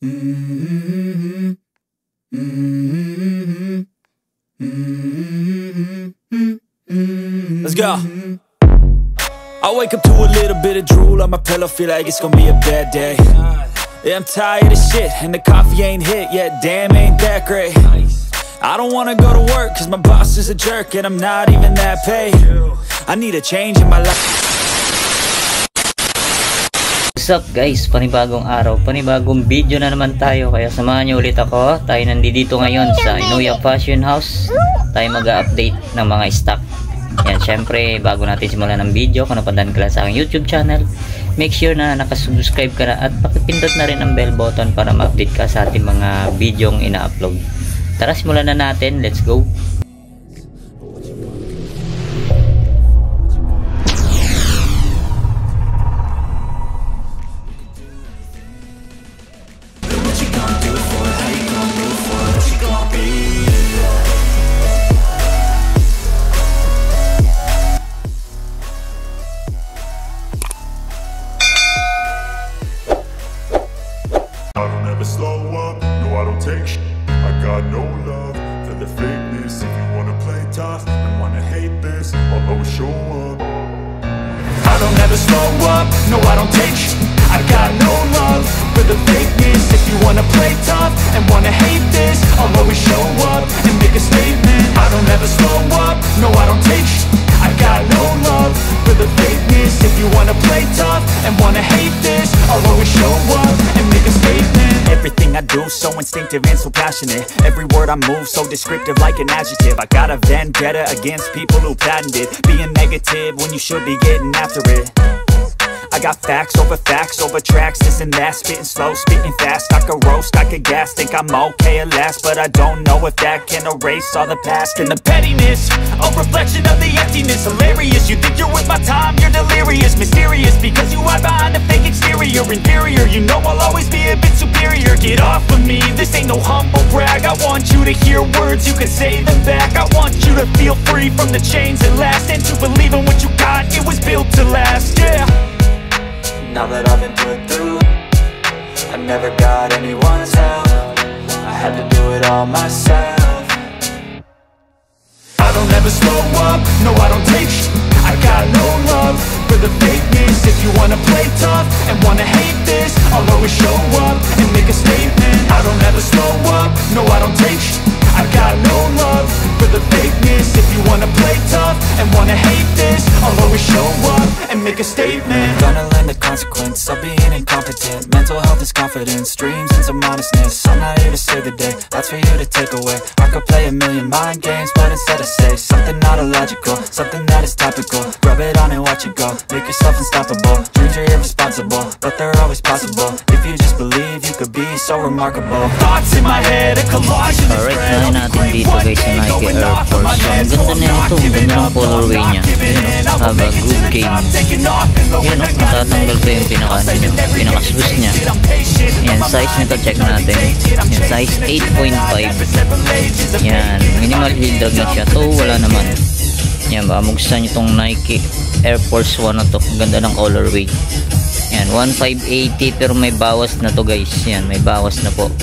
Let's go. I wake up to a little bit of drool on my pillow, feel like it's gonna be a bad day. Yeah, I'm tired of shit, and the coffee ain't hit yet, damn, ain't that great. I don't wanna go to work, cause my boss is a jerk, and I'm not even that paid. I need a change in my life. What's up guys, panibagong araw, panibagong video na naman tayo. Kaya samahan nyo ulit ako. Tayo nandito ngayon sa Inuya Fashion House. Tayo mag-update ng mga stock. Yan, syempre bago natin simulan ng video, kung napandan ka lang sa aking YouTube channel, make sure na nakasubscribe ka na at pakipindot na rin ang bell button para ma-update ka sa ating mga videong ina-upload. Tara, simulan na natin, let's go. Slow up, no I don't take shit. I got no love for the fakeness. If you wanna play tough and wanna hate this, I'll always show up. I don't ever slow up, no I don't take shit. I got no love for the fakeness. If you wanna play tough and wanna hate this, I'll always show up and make a statement. I don't ever slow up, no I don't take shit. I got no love for the fakeness. If you wanna play tough and wanna hate this, I'll always show up and make a statement. Everything I do so instinctive and so passionate. Every word I move so descriptive like an adjective. I got a vendetta against people who patented being negative when you should be getting after it. I got facts over tracks, this and that, spitting slow, spitting fast. I could roast, I could gas, think I'm okay at last, but I don't know if that can erase all the past. And the pettiness, a reflection of the emptiness. Hilarious, you think you're with my time, you're delirious. Mysterious, because you hide behind a fake exterior. Inferior, you know I'll always be a bit superior. Get off of me, this ain't no humble brag. I want you to hear words, you can say them back. I want you to feel free from the chains that last, and to believe in what you got, it was built to last, yeah. Now that I've been put through, I never got anyone's help. I had to do it all myself. I don't ever slow up, no I don't take shit. I got no love for the fakeness. If you wanna play tough and wanna hate this, I'll always show up and make a statement. I don't ever slow up, no I don't take shit. I got no love for the fakeness. If you wanna play tough and wanna hate this, I'll always show up and make a statement. Gonna learn the consequence of being incompetent. Mental health is confidence, dreams and some honestness. I'm not here to save the day, that's for you to take away. I could play a million mind games, but instead I say something not illogical, something that is topical. Rub it on and watch it go, make yourself unstoppable. Dreams are irresponsible, but they're always possible. If you just believe, you could be so remarkable. Thoughts in my head, a collage in the Alright, natin dito guys sa Nike Air Force. So, ang ganda na ito, ang ganda ng colorway niya. Yun o, haba, good game. Yun o, matatanggal ko yung pinaka-swoosh niya. Yan, size nito, check natin. Yan, size 8.5. Yan, minimal heel drag na siya. To, wala naman. Yan, baka magustuhan nyo itong Nike Air Force 1 na to. Ang ganda ng colorway. Yan, 1,580 pero may bawas na to guys. Yan, may bawas na po.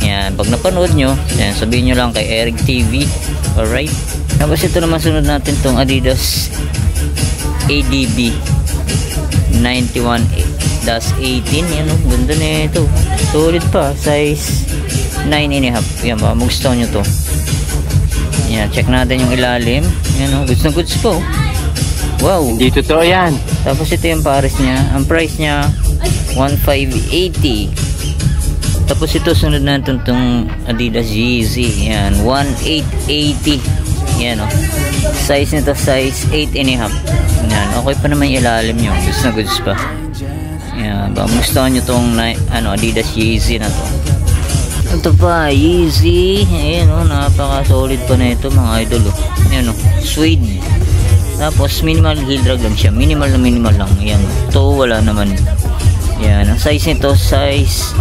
Yan, pag napanood nyo, yan, sabihin nyo lang kay Eric TV. Alright. Tapos ito naman sunod natin tong Adidas ADB 91-18. Yan o, ganda na ito. Solid pa, size 9.5. Yan ba, magustuhan nyo to. Yan, check natin yung ilalim. Yan o, goods na goods po. Wow, hindi totoo yan. Tapos ito yung pares niya. Ang price niya 1,580. Tapos ito sunod natin itong Adidas Yeezy. Yan, 1,880. Yan o. Size nito, size 8.5. Yan, okay pa naman yung ilalim nyo. Goods na goods pa. Yan, gustuhan nyo itong Adidas Yeezy na to. Ito pa, Yeezy. Ayan o, napaka-solid pa na ito mga idol o. Yan o, suede. Tapos minimal heel drag lang siya. Minimal lang. Yan o. Ito, wala naman. Yan, ang size nito, size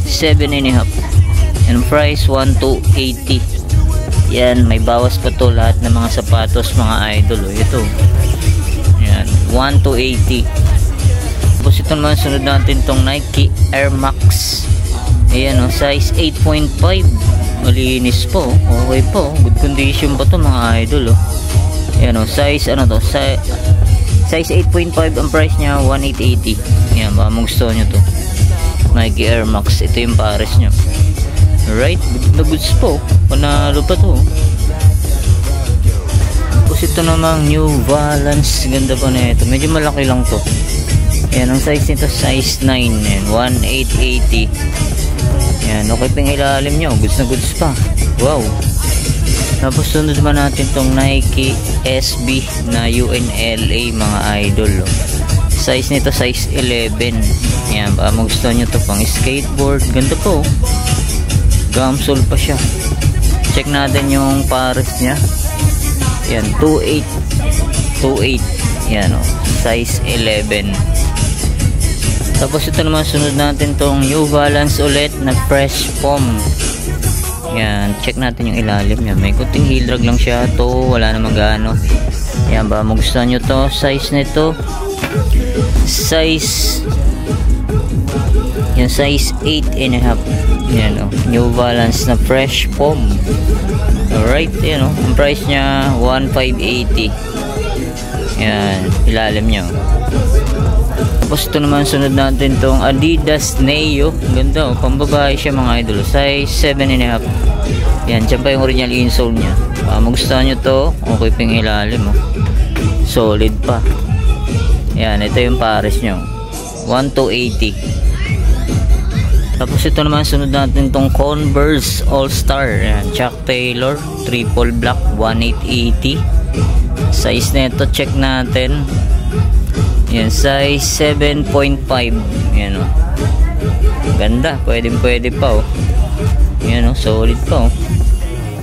7.5. And price 1,280. Yan, may bawas pa to lahat ng mga sapatos mga idol. Ito. Yan, 1,280. Tapos ito naman sunod natin tong Nike Air Max Ayan o, size 8.5. Malinis po. Okay po. Good condition pa to mga idol o. Ayan o, size ano to? Size 8.5. Ang price niya 1,880. Ayan, baka gusto nyo to. Nike Air Max. Ito yung pares nyo. Alright, good na goods po. Panalo pa to. Tapos ito namang New Balance. Ganda pa na ito. Medyo malaki lang to. Ayan, ang size nito size 9. Ayan, 1,880. Ayan, okay pa yung ilalim nyo. Goods na goods pa. Wow. Tapos sunod naman natin tong Nike SB na UNLA mga idol. Size nito size 11. Ayan, baka magustuhan nyo to pang skateboard. Ganda po. Gamsol pa siya. Check natin yung pares niya. Ayan, 2.8. Ayan o, size 11. Tapos ito naman sunod natin tong New Balance ulit na Fresh Foam. Yan, check natin yung ilalim niya. May kunting heel drag lang siya to, wala namang gaano. Yan, ba magustuhan nyo to. Size nito size yan, size 8.5. Yan o, New Balance na Fresh Foam. Alright, yan o, ang price niya 1,580. Yan, ilalim niya. Tapos ito naman sunod natin tong Adidas Neo. Ganda oh, pambabae siya mga idol. Size 7.5. Yan, dyan pa yung original insole niya. Magustuhan nyo to. Okay pa yung ilalim oh. Solid pa. Yan, ito yung pares nyo. 1,280. Tapos ito naman sunod natin tong Converse All Star. Yan, Chuck Taylor triple black 1,880. Size nito check natin. Yan, size 7.5. Yan o. Ganda. Pwede pa o. Yan o. Solid pa o.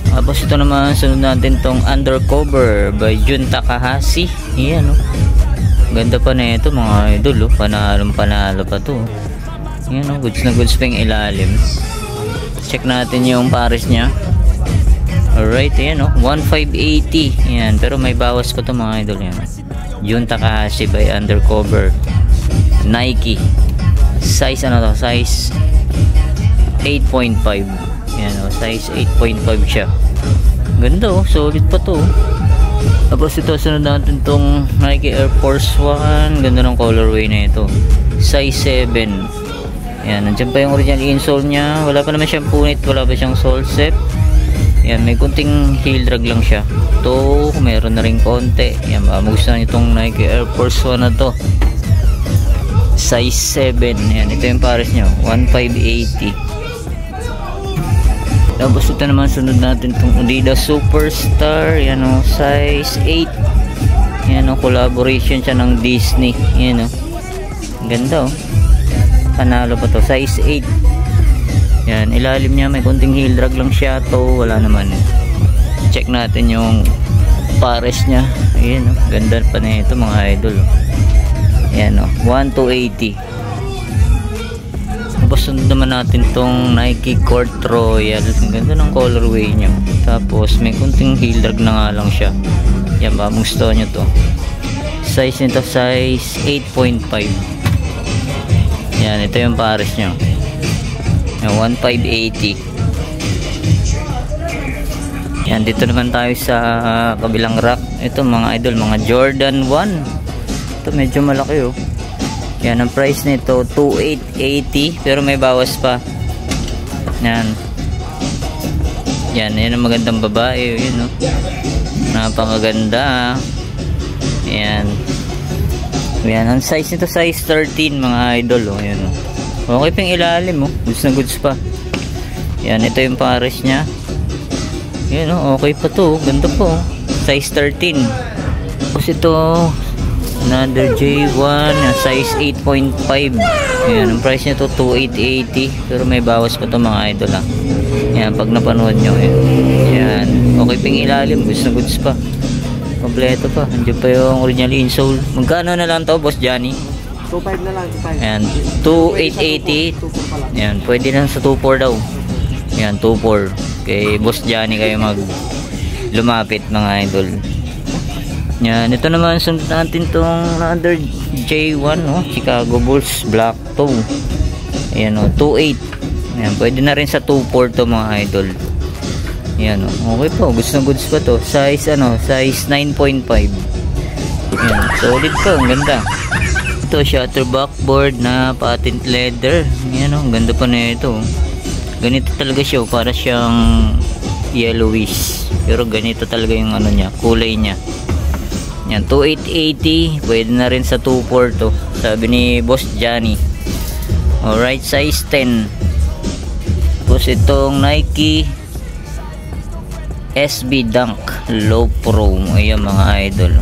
Tapos ito naman, sunod natin tong Undercover by Jun Takahashi. Yan o. Ganda pa na ito mga idol o. Panalo pa to. Yan o. Goods na goods pa yung ilalim. Check natin yung pares nya. Alright. Yan o. 1,580. Yan. Pero may bawas pa to mga idol. Yan. Jun Takahashi by Undercover Nike. Size ano to? Size 8.5. Yan o, size 8.5 siya. Ganda o, solid pa to. Tapos ito sunod natin tong Nike Air Force 1. Ganda ng colorway na ito. Size 7. Yan, nandiyan pa yung original insole nya. Wala pa naman siyang punit, wala pa siyang sole set. Yan, may kunting heel drag lang siya. Ito, meron na rin konti. Yan, magustuhan itong Nike Air Force 1 na to. Size 7. Yan, ito yung pares nyo. 1,580. Tapos ito naman sunod natin itong Adidas Superstar. Yan o, size 8. Yan o, collaboration siya ng Disney. Yan o. Ganda o. Panalo pa to. Size 8. Yan, ilalim niya may kunting heel drag lang siya to, wala naman. Check natin yung pares niya. Ayan oh, ganda pa na ito mga idol oh. Ayan oh, 1,280. Tapos sunod naman natin tong Nike Court Royal. Ang ganda ng colorway niya. Tapos may kunting heel drag na nga lang siya. Yan ba, gusto nyo to. Size nito size 8.5. Yan, ito yung pares niya. 1,580. Yan, dito naman tayo sa kabilang rack. Ito mga idol, mga Jordan 1. Ito medyo malaki oh. Yan, ang price nito 2,880 pero may bawas pa. Yan. Yan, yan ang magandang babae. Yun oh. Napakaganda. Yan. Yan, ang size nito size 13 mga idol oh. Yan oh. Okay pang ilalim oh. Goods na goods pa. Yan, ito yung pares nya. Yan oh, okay pa to. Ganda po. Size 13. Tapos ito another J1 size 8.5. Yan, ang price nito 2,880 pero may bawas pa to mga idol ah. Yan, pag napanood nyo yan, okay pang ilalim. Goods na goods pa. Kompleto pa. Andiyan pa yung original insole. Magkano na lang to, Boss Johnny? 2.5 na lang, 2.5. Ayan, 2,880. Ayan, pwede na sa 2.4 daw. Ayan, 2.4. Kay Boss Johnny kayo mag lumapit mga idol. Ayan, ito naman sunod natin tong another J1 no? Chicago Bulls Black Toe. Ayan o, 2.8. Yan, pwede na rin sa 2.4 to mga idol. Yan, okay po, goods pa to. Size size 9.5. Yan, solid po, ang ganda. Ito, shutter backboard na patent leather. Yan, ang ganda pa na ito. Ganito talaga siya, para siyang yellowish. Pero ganito talaga yung niya, kulay niya. Yan, 2880, pwede na rin sa 2.4 to. Sabi ni Boss Johnny. Alright, size 10. Tapos itong Nike SB Dunk Low Pro. Ayan mga idol.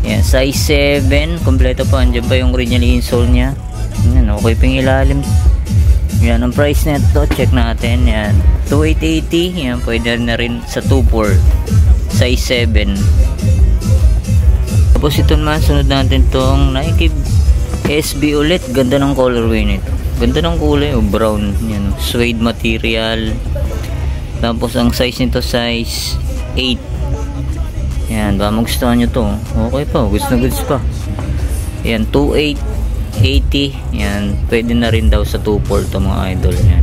Ayan, size 7. Kompleto pa. Andiyan pa yung original insole nya. Ayan, okay pang ilalim. Ayan, ang price na ito. Check natin. Ayan, 2880. Ayan, pwede na rin sa 2.4. Size 7. Tapos ito naman, sunod natin tong Nike SB ulit. Ganda ng colorway nito. Ganda ng kulay. Brown. Ayan, suede material. Tapos ang size nito size 8. Yan, baka magustuhan nyo to. Okay pa, goods pa. Yan, 2880. Yan, pwede na rin daw sa 2.4 to mga idol. Yan,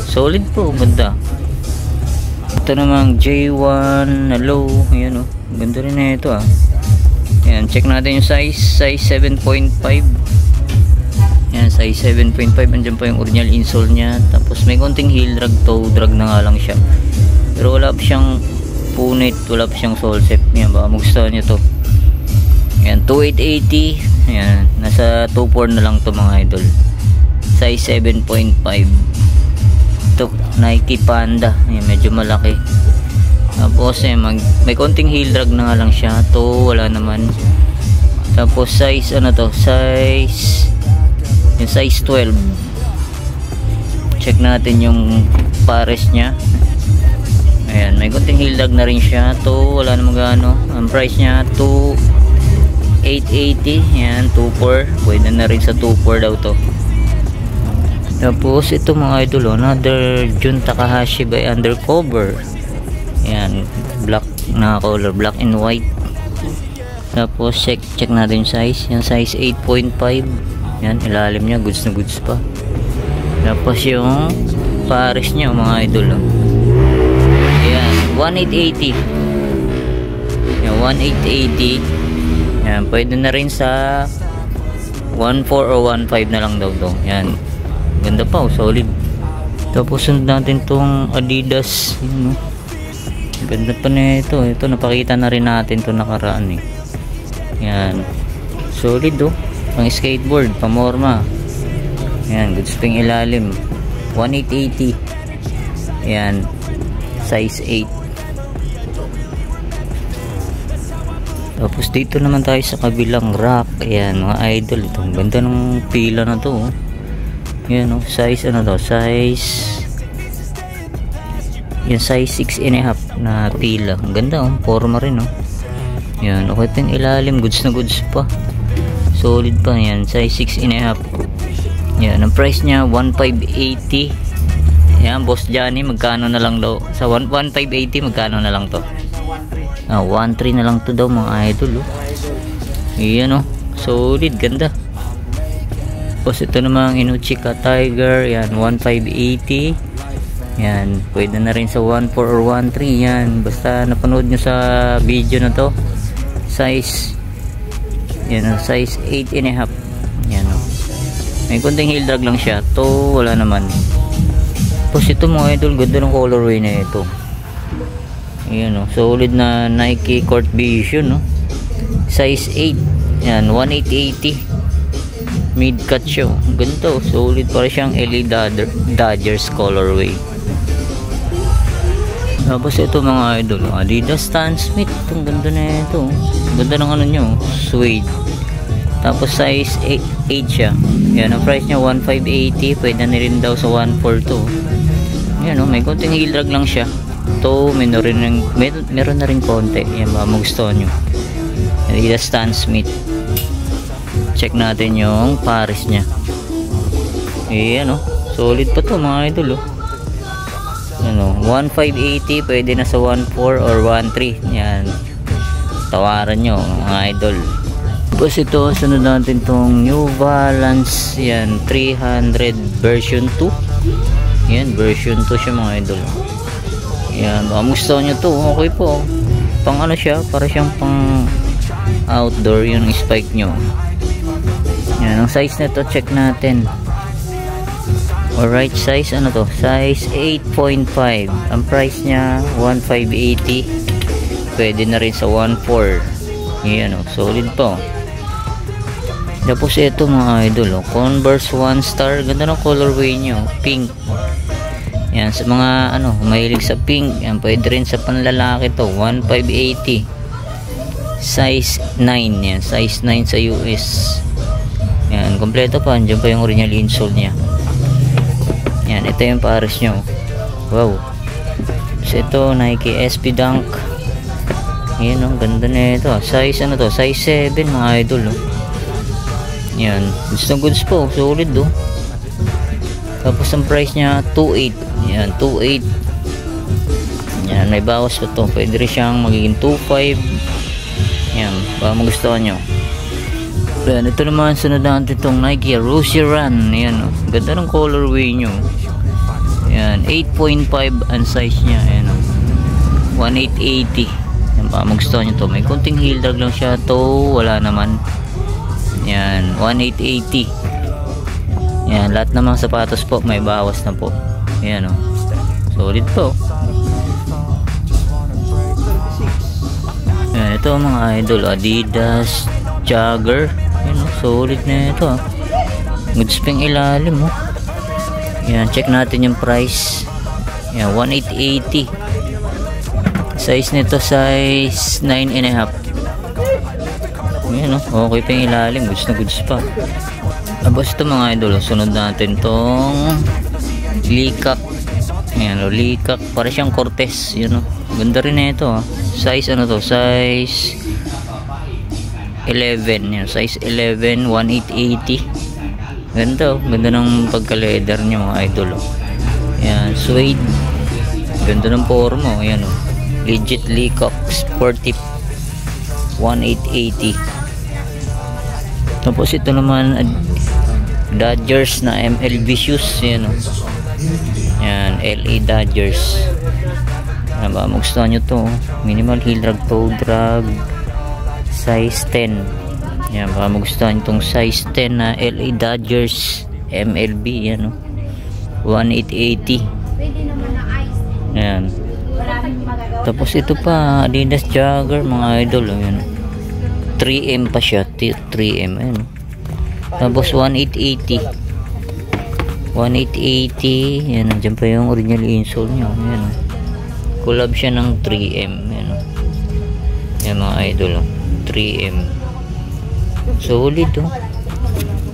solid po, ganda. Ito namang J1 na low. Yan ganda rin na ito Yan, check natin yung size 7.5. Yan, size 7.5. Andyan pa yung original insole nya. Tapos may konting heel drag, toe drag na nga lang siya. Pero wala pa siyang punit, wala pa siyang sole set. Yan, baka magustuhan nyo to. Yan, 2880. Yan, nasa 2.4 na lang to mga idol. Size 7.5. Ito, Nike Panda. Yan, medyo malaki. Tapos may konting heel drag na nga lang siya. To, wala naman. Tapos size yung size 12. Check natin yung pares nya. Ayan, may konting heel drag na rin siya. To, wala namang gaano. Ang price nya 2,880. Ayan, 2.4. Pwede na rin sa 2.4 daw to. Tapos ito mga idol, another Jun Takahashi by Undercover. Ayan, black na color, black and white. Tapos check natin yung size. Yung size 8.5. Yan, ilalim niya, goods na goods pa. Tapos yung pares niya mga idol. Ayan, 1880. Yan, 1880. Yan, pwede na rin sa 1.4 or 1.5 na lang daw to. Yan, ganda pa, solid. Tapos sunod natin tong Adidas. Yan, ganda pa na ito. Ito, napakita na rin natin to nakaraan Yan, solid pang skateboard, pamorma. Yan, goods pang ilalim. 1880. Yan, size 8. Tapos dito naman tayo sa kabilang rack. Ayan mga idol, ito ganda ng pila na to. Yan size size yan, size 6.5 na pila. Ang ganda forma rin yan, okay pang ilalim, goods na goods pa. Solid pa yan, size 6.5. Yan, ang price nya 1,580. Yan, Boss Johnny, magkano na lang daw? Sa 1,580 magkano na lang to? 1,3 na lang to daw mga idol. Yan solid, ganda. Tapos ito namang Inuchika Tiger. Yan, 1,580. Yan, pwede na rin sa 1.4 or 1.3. Yan, basta napanood nyo sa video na to. Size yan, size 8.5. Yan may konting heel drag lang siya. To, wala naman. Tapos ito mga idol, ganda ng colorway na ito. Ayan solid na Nike Court Vision size 8. Yan, 1880. Mid cut siya. Ganito, solid para siyang LA Dodgers colorway. Tapos ito mga idol, Adidas Stan Smith. Ang ganda na ito. Ganda ng nyo, suede. Tapos size 8 siya. Yan, ang price nya 1,580. Pwede na rin daw sa 1.4 to. Yan may konting heel drag lang siya. To, meron na rin konti. Yan ba, magustuhan nyo. Adidas Stan Smith. Check natin yung pares nya. Ayan solid pa to mga idol 1,580. Pwede na sa 1.4 or 1.3. Yan, tawaran nyo mga idol. Tapos ito, sunod natin tong New Balance. Yan, 300 version 2. Yan, version 2 siya mga idol. Yan, baka gusto nyo to. Okay po. Pang ano siya, para siyang pang outdoor yung spike nyo. Yan, ang size na to, check natin. Alright, size ano to? Size 8.5. Ang price niya 1,580. Pwede na rin sa 1,400. Yan o, solid po. Tapos ito mga idol, Converse 1 Star. Ganda ng colorway nyo, pink. Yan, sa mga ano, mahilig sa pink, yan, pwede rin sa panlalaki to, 1,580. Size 9, yan, size 9 sa US. Yan, kompleto pa, andyan pa yung original insole nya. Yan, ito yung pares nyo. Wow. So ito, Nike SB Dunk. Yan, ang ganda na ito. Size ano to, size 7 mga idol. Yan, goods po, solid do. Tapos ang price nya 2,800. Yan, 2,800. Yan, may bawas pa to. Pwede rin siyang magiging 2,500. Yan, baka magustuhan nyo. Yan, ito naman sunod natin itong Nike Rosy Run. Yan, ganda ng colorway nyo. Yan, 8.5 ang size nya. Yan, 1,880. Yan, baka magustuhan nyo to. May konting heel drag lang siya to. Wala naman. Yan, 1,880. Yan, lahat ng mga sapatos po may bawas na po. Yan o, solid po. Yan, ito mga idol, Adidas Jogger. Yan o, solid na ito. Goods pang ilalim o. Yan, check natin yung price. Yan, 1,880. Size nito, size 9.5. Yan o, okay pa yung ilalim. Goods na goods pa. Tapos ito mga idol, sunod natin tong Likak. Ayan o, Likak. Para siyang Cortez. Yun o, ganda rin na ito. Size ano to, size 11. Yan, size 11, 1,880. Ganda o, ganda ng pagka-leather niya mga idol o. Yan, suede. Ganda ng forma o. Yan o, legit Likak Sportive, 1,880. Tapos ito naman Dodgers na MLB shoes. Yan o, yan, LA Dodgers. Yan, baka magustuhan nyo to. Minimal heel drag, toe drag, size 10. Yan, baka magustuhan nyo tong size 10 na LA Dodgers MLB. Yan o, 1,880. Yan. Tapos ito pa, Adidas Jogger mga idol. Yan, 3M pa siya, 3M. Ayan. Tapos 1,880. 1,880. Yan, nandiyan pa yung original insole nyo. Yan. Collab siya ng 3M. Yan, yan mga idol, 3M. Solid o.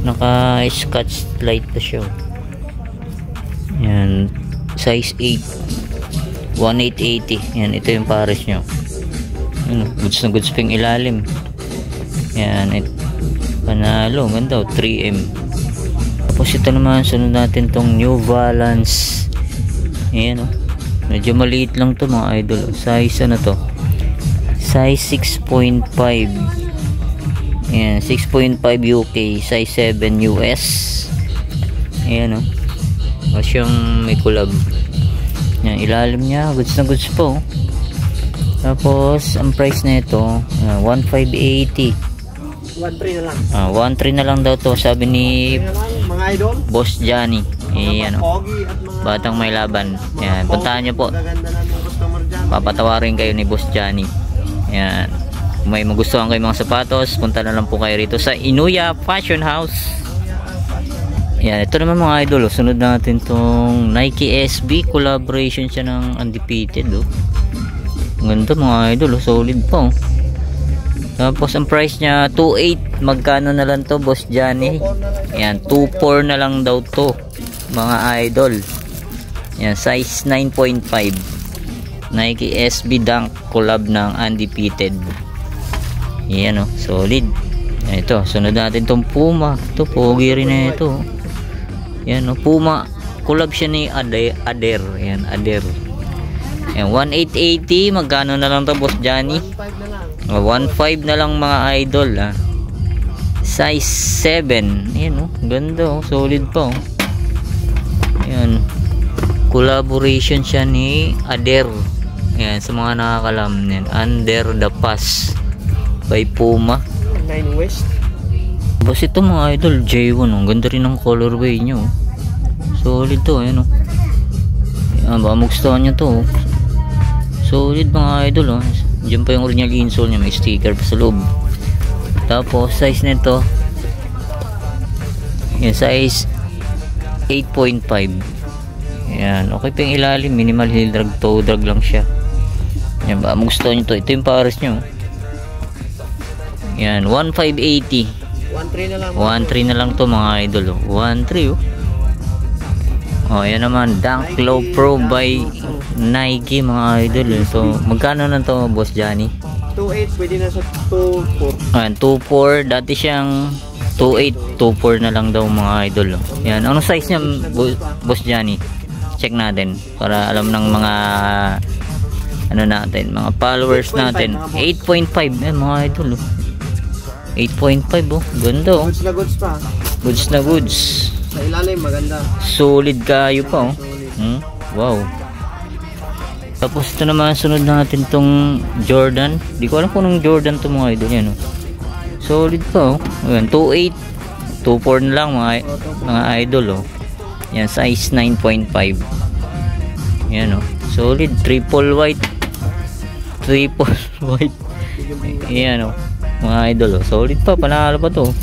Naka scotch light pa siya. Yan, size 8, 1,880. Yan, ito yung pares nyo. Yan, goods na goods pang ilalim. Yan, panalo, ganda o, 3M. Tapos ito naman, sunod natin tong New Balance. Ayan o, medyo maliit lang to mga idol. Size ano to, size 6.5. Ayan, 6.5 UK, size 7 US. Ayan o, siyang may collab. Yan, ilalim niya, goods na goods po. Tapos ang price na ito 1,580. 1,300 na lang. 1,300 na lang daw to, sabi ni Mga idol, Boss Johnny. Ano, pogi at mga batang may laban. Yan, puntahan nyo po. gaganda na ng customer dyan. Papatawarin kayo ni Boss Johnny. Yan, kung may magustuhan kayo mga sapatos, punta na lang po kayo rito sa Inuya Fashion House. Yan, ito naman mga idol, sunod natin tong Nike SB. Collaboration siya ng Undefeated. Ganda mga idol, solid po. Tapos ang price niya 2,800. Magkano na lang to, Boss Johnny? Ayan, 2,400 na lang daw to mga idol. Ayan, size 9.5. Nike SB Dunk collab ng Undefeated. Ayan o, solid. Ayan, ito, sunod natin tong Puma. Ito, pogi rin na ito. Ayan o, Puma. Collab siya ni Ader. Ayan, Ader. Ayan, 1,880. Magkano na lang to, Boss Johnny? 1,500 na lang mga idol. Size 7. Ayan o, ganda o, solid po. Yan. Collaboration siya ni Ader. Yan, sa mga nakakalam yan. Under the Pass by Puma. 9 West. Basta ito mga idol, J1. Ang ganda rin ng colorway nyo. Solid to. Ayan, oh. Yan, baka magustuhan nyo to. Solid mga idol. Oh. Diyan pa yung original insole niya. May sticker pa sa loob. Tapos size nito, yan, size 8.5. Yan, okay pa yung ilalim. Minimal heel drag, toe drag lang siya. Yan, baka magustuhan nyo to. Ito yung pares nyo. Yan, 1,580. 1.3 na lang. 1.3 na lang to mga idol. 1.3 oh. Oh, yan naman, Dunk Low Pro by Nike mga idol. So, magkano na to, Boss Johnny? 2.8, pwede na sa 2.4. Ayan, 2.4. Dati siyang 2.8, 2.4 na lang daw mga idol. Yan, anong size niya, Boss Johnny? Check natin para alam ng mga ano natin, mga followers natin. 8.5 mga idol. 8.5 oh, ganda oh. Goods na goods pa. Goods na goods. Sa ilalim, maganda. Solid kayo pa oh. Wow. Tapos ito naman, sunod natin tong Jordan. Di ko alam kung anong Jordan to mga idol yan oh. Solid pa oh. Ayan, 2.8, 2.4 na lang mga idol oh. Yan, size 9.5. Yan oh. Solid, triple white. Yan oh. Mga idol oh. Solid pa, panalo pa to.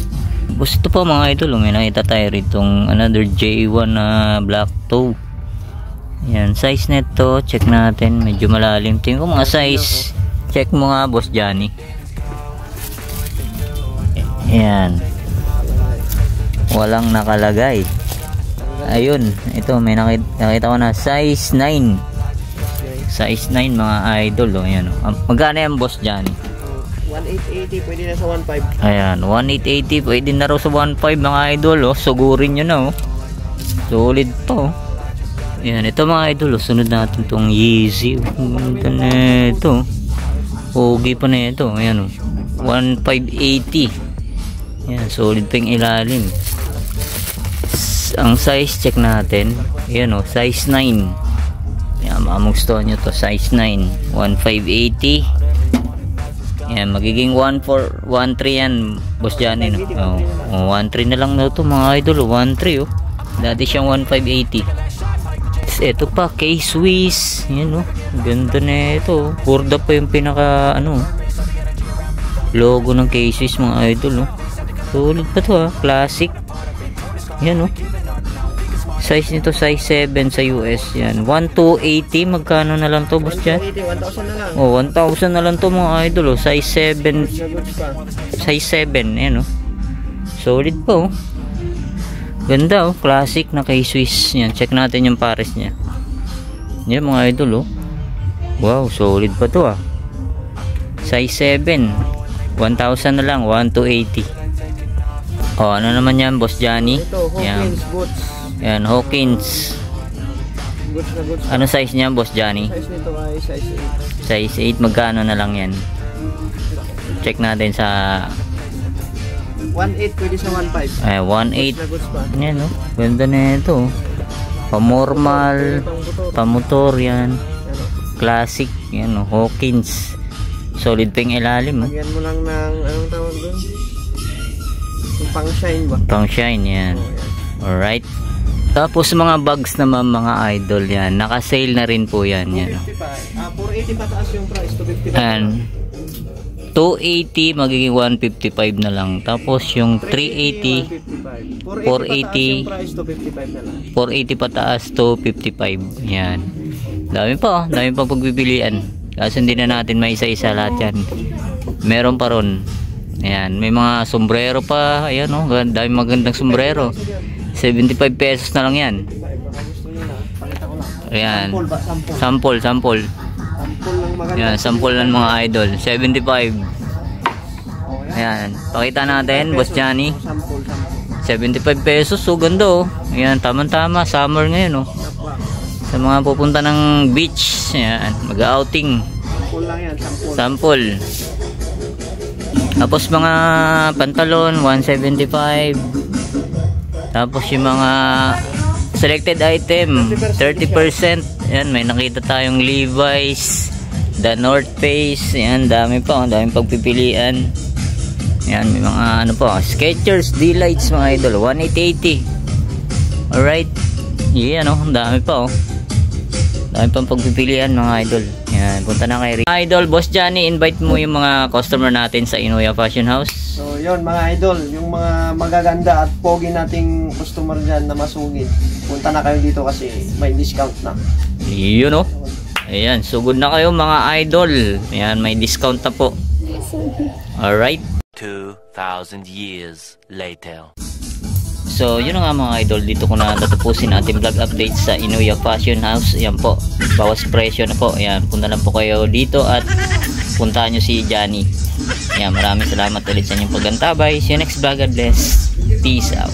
Tapos ito pa mga idol oh. May nakita tayo ritong another J1 na black toe. Yan, size neto, check natin. Medyo malalim. Tingin ko mga size. Check mo nga, Boss Johnny. Yan. Walang nakalagay. Ayun, ito may nakita ko na size 9. Size 9 mga idol oh. Yan oh. Magkano yan, Boss Johnny? 1.880, pwede na sa 1.5. Ayan, 1.880 pwede na raw sa 1.5 mga idol oh. Sugurin nyo na oh. Solid to oh. Ayan, ito mga idol, sunod natin itong Yeezy. Ganda na ito. Pogi pa na ito. Ayan, 1,580. Ayan, solid pa yung ilalim. Ang size, check natin. Ayan, size 9. Ayan, magustuhan nyo to. Size 9. 1,580. Ayan, magiging 1,3 yan, Boss Johnny. No? 1,3 na lang na ito mga idol. 1,3 oh. Dati siyang 1,580. Ito pa, K-Swiss. Yan oh. Ganda na ito. Burda pa yung pinaka logo ng K-Swiss mga idol oh. Solid pa to ah. Classic. Yan oh. Size nito size 7 sa US. Yan. 1,280. Magkano na lang to, Boss Jan? 1,000 na lang. Oh, 1,000 na lang to mga idol oh. Size 7. Size 7. Yan oh. Solid pa oh. Ganda oh, classic na K-Swiss. Yan, check natin yung pares niya. Yan mga idol oh. Wow, solid pa to ah. Size 7. 1,000 na lang, 1,280. Oh, ano naman yan, Boss Johnny? Ito, Hawkins boots. Yan, Hawkins. Goods na goods. Ano size niya, Boss Johnny? Size nito ay size 8. Size 8, magkano na lang yan? Check natin sa 1.8 pwede sa 1.5. ay, 1.8. Na goods pa. Yan oh. Ganda na ito. Pamormal, pamotor yan. Classic, yan oh. Hawkins. Solid pa yung ilalim oh. Lagyan mo lang ng anong tawag doon? Yung pang shine ba? Pang shine yan. Alright. Tapos mga bags naman mga idol yan. Naka-sale na rin po yan. Yan oh. 480 pataas yung price. 250 And 280 magiging 155 na lang. Tapos yung 380 480 480 pataas 255. Yan. Dami pa oh. Dami pa pagpipilian. Kasi hindi na natin may isa-isa lahat yan. Meron pa ron. Ayan. May mga sombrero pa. Ayan oh. Dami magandang sombrero. 75 pesos na lang yan. Ayan. Sample. Ayan. Sample ng mga idol. 75. Ayan. Pakita natin, Boss Johnny. 75 pesos. So ganda oh. Ayan. Tama-tama. Summer ngayon oh. Sa mga pupunta ng beach. Ayan. Mag-outing. Sample. Tapos mga pantalon 175. Tapos yung mga selected item, 30%. Yan, may nakita tayong Levi's, The North Face. Yan, dami pa. Daming pagpipilian. Yan, may mga ano pa. Skechers, D-Lights mga idol. 1880. Alright. Yan, oh. Dami pa, oh. Dami pang pagpipilian mga idol. Yan, punta na kay Idol. Boss Johnny, invite mo yung mga customer natin sa Inoya Fashion House. So yun mga idol, yung mga magaganda at pogi nating customer dyan na masugid, punta na kayo dito kasi may discount na. Yun, oh. Ayan, sugod na kayo mga idol. Ayan, may discount na po. Alright. 2,000 years later. So, yun na nga mga idol. Dito ko na tatapusin ating vlog update sa Inoya Fashion House. Ayan po. Bawas presyo na po. Ayan, punta na po kayo dito at puntahan nyo si Johnny. Ayan, maraming salamat ulit sa inyong paggantabay. See you next vlog. God bless. Peace out.